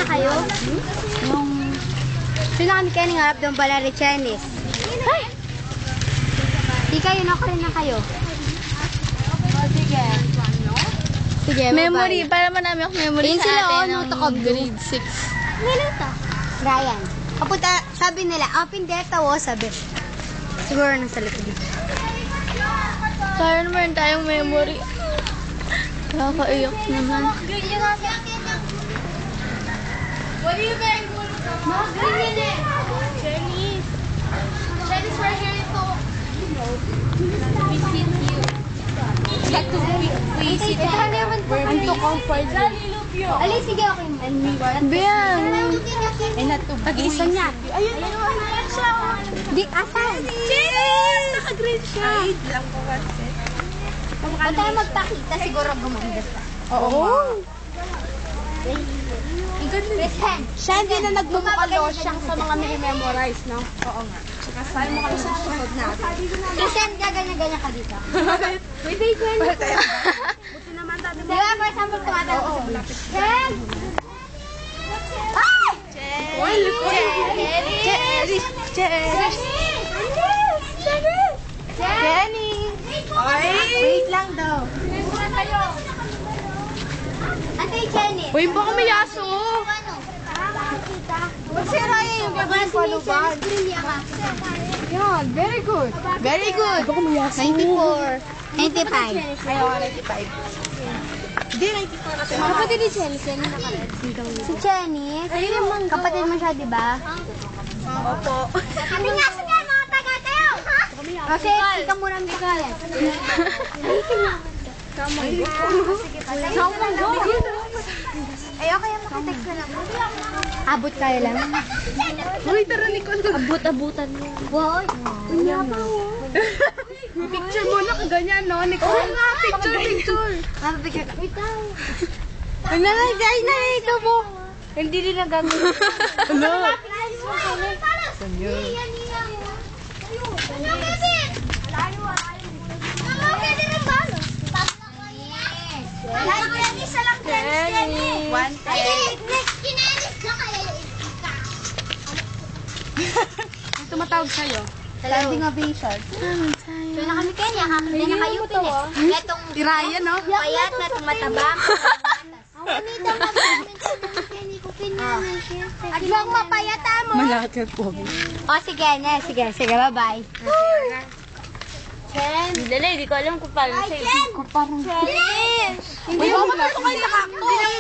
kayo? Yung... Sino kami kayo nangarap doon pala ni Chinese? Ay! Di kayo, nakurin na kayo. Sige. Sige, Memory, para manami ako memory Ayun sa sila, atin no, ng grade 6. Minuto. Ryan. Kapunta, sabi nila, open data wo, sabi. Siguro nasa likod dito. Para naman tayong memory. Nakakaiyak naman. What do you think? Chinese. Chinese, we're here to, visit you. Like to visit you. I'm too comfortable. Alis, sige, okay. Biyan. Ay, pag-isa niya. Ayun, siya. Di, asan? Cheers! Naka-grade siya. Lang ko kasi. Pag tayo magpakita, siguro gumanda siya. Oo. Siya hindi na nagmumukalo siyang sa mga memorize, no? Oo nga. Saka saan mo kami sa susunod natin. Christian, gaganyan-ganyan ka dito. Wait, buti naman tayo. Di ba, for example, tumatawag ko sa vlog. Chen! Ay! Jenny! Wait lang daw. Ate Jenny. Uy, baka may aso. Si Raya yung gagawin paluban. Yan, very good. Very good. Baka may aso. 94. 95. Ayaw, 95. Hindi, 94 na siya. Kapatid ni Jenny. Si Jenny. Kapatid mo siya, di ba? Opo. Sabi nga sa mga taga-tayo, ha? Kasi, ikaw muna ang bigyan. Ay, okay, makitext na lang. Abot kaya lang. Uy, tara, Nicole. Abot-abutan mo. Wow. Unya pa, Picture mo na kaganyan, no? Nicole nga, picture. Mapapicture ka. Wait lang. Nanalagay na ito mo. Hindi din nagagawin. Hello. Tumatawag sa'yo. Landing ovation. So na kami Kenya, kakanda na kayo pin. Etong Ryan, no? payat na tumataba. Anita, mag-comment ko ng Kenny ko pinanan siya. At huwag mapayata mo. Malakit po. O sige, sige, bye-bye. Chen! Dali, hindi ko alam kung paano sa'yo. Chen! Hindi mo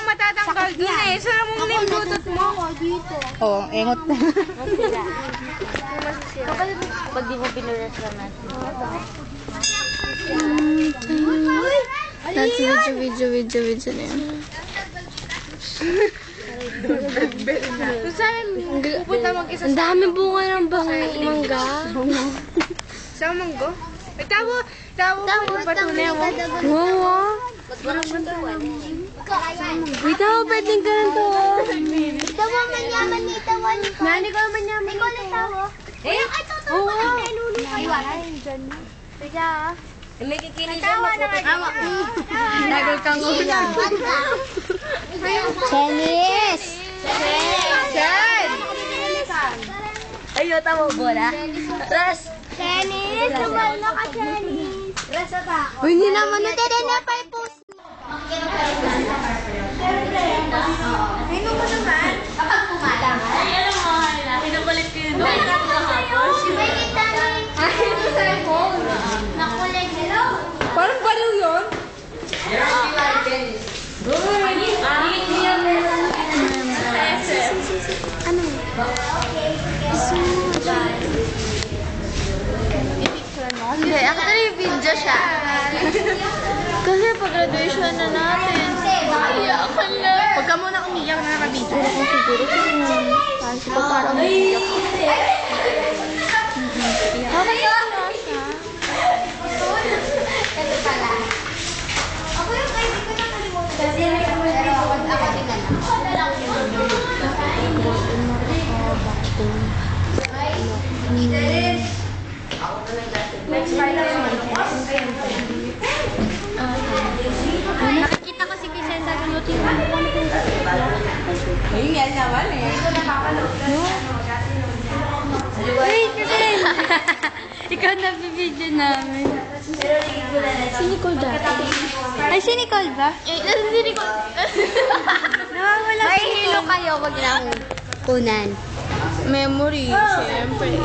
matatanggal dun eh. Saan mo muna yung bluetooth mo? Dito. Oo, engot na. Pag di mo pinulas naman. That's video na yun. Saan pupunta mag-isa? Ang dami bunga ng mangga. Saan mangga? Tawo patunay mo. Wow. Wait, pwedeng ganito. Ito mo manyaman ni Tawan. Nani ko manyaman. Ikaw na tawo. Ay, totoo ba ang peluli? Ay, dyan. Kaya, May kikinig siya mapupunta. Nagol kang una. Chinese! Chen! Ayaw, tama bola. Ras! Chinese! Tumal na ka, Chinese! Uy, hindi naman Hindi na pa i-post mo. Ano mo naman? Kapag pumala ka. Ay, alam mo, pinapalit ko yun. May kita ni... Nakulit. Hello? Parang baliw yun. Ano? Hindi, actually video siya. Kasi pag-graduation na natin. Iyakan na. Huwag ka muna umiyak na nakabidyo. Siguro kasi parang umiyak. Bakit ka na siya? Ito pala. Ako yung kahit di ko nakalimutan. Pero ako din na lang. Ako na lang yun. Nakikita ko si Christian, sabi mo pati yung Ayun yan naman eh. Wait, Ren! Ikaw na video namin. Si Nicole dati. Ay, si Nicole ba? Eh, si Nicole. Nawawala May si hilo Nicole. kayo, wag na akong kunan. Memory, syempre.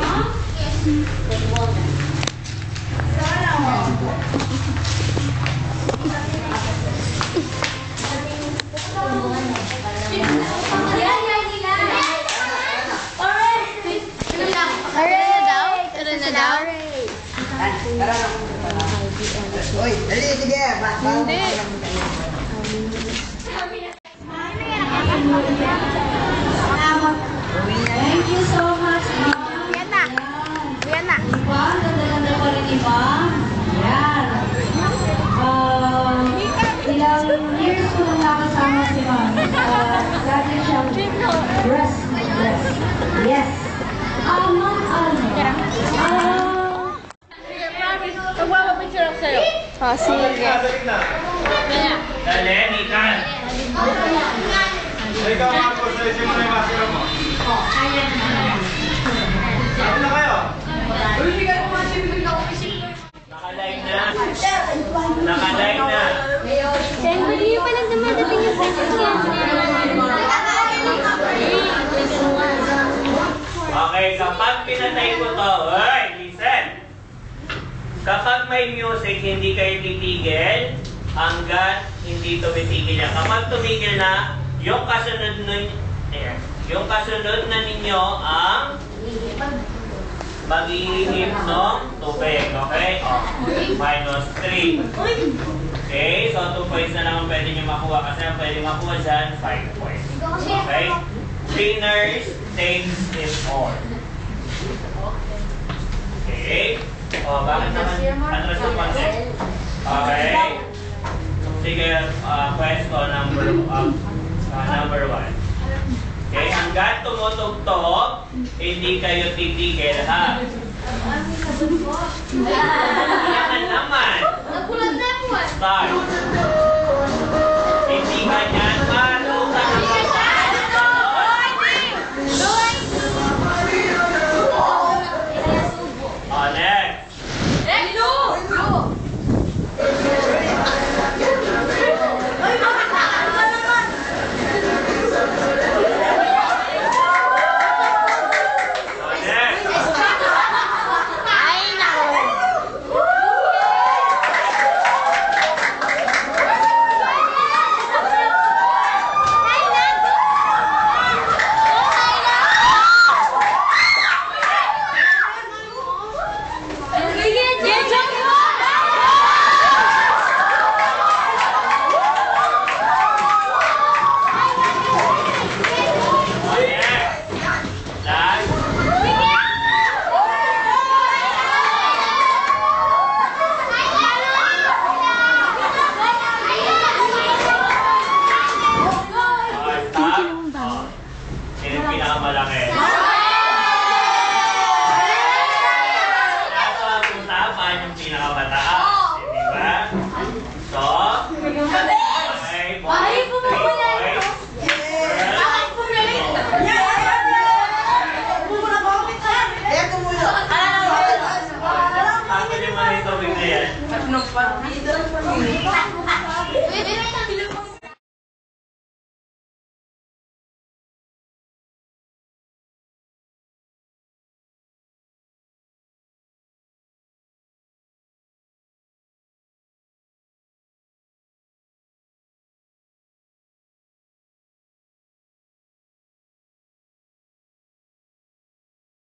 Tara na daw? Tara na daw? Uy, dali, sige. Hindi. Thank you so much. Yan na. Yan na. Ilang years ko na nakasama si Ma'am. Lagi siyang rest. Yes. Ma'am, Magpapapicture ako sa'yo. Oh, sige. Dali, Nikan. Ikaw, Marcos, ayusin mo na yung maskara mo. Ano na kayo? Nakalive na. Nakalive na. Hindi pa lang dumadating yung second Okay, kapag pinatay ko to, hey, listen. Kapag may music, hindi kayo titigil hanggat hindi tumitigil yan. Kapag tumigil na, yung kasunod na ninyo ang mag-iinip ng tubig. Okay? Oh, minus 3. Okay? So, 2 points na lang ang pwede nyo makuha kasi ang pwede makuha dyan, 5 points. Okay? Winners takes it all. Okay? Oh, bakit naman? Atras ng konti. Okay? Sige, pwesto number 1. Okay, hanggang tumutugtog, hindi kayo titigil, ha? Yan naman. Start. Hindi ganyan, malutan ang Oh, next. Oh, next. Oh, next. Last. Oh, stop. Oh. Sino yung pinakamalaki?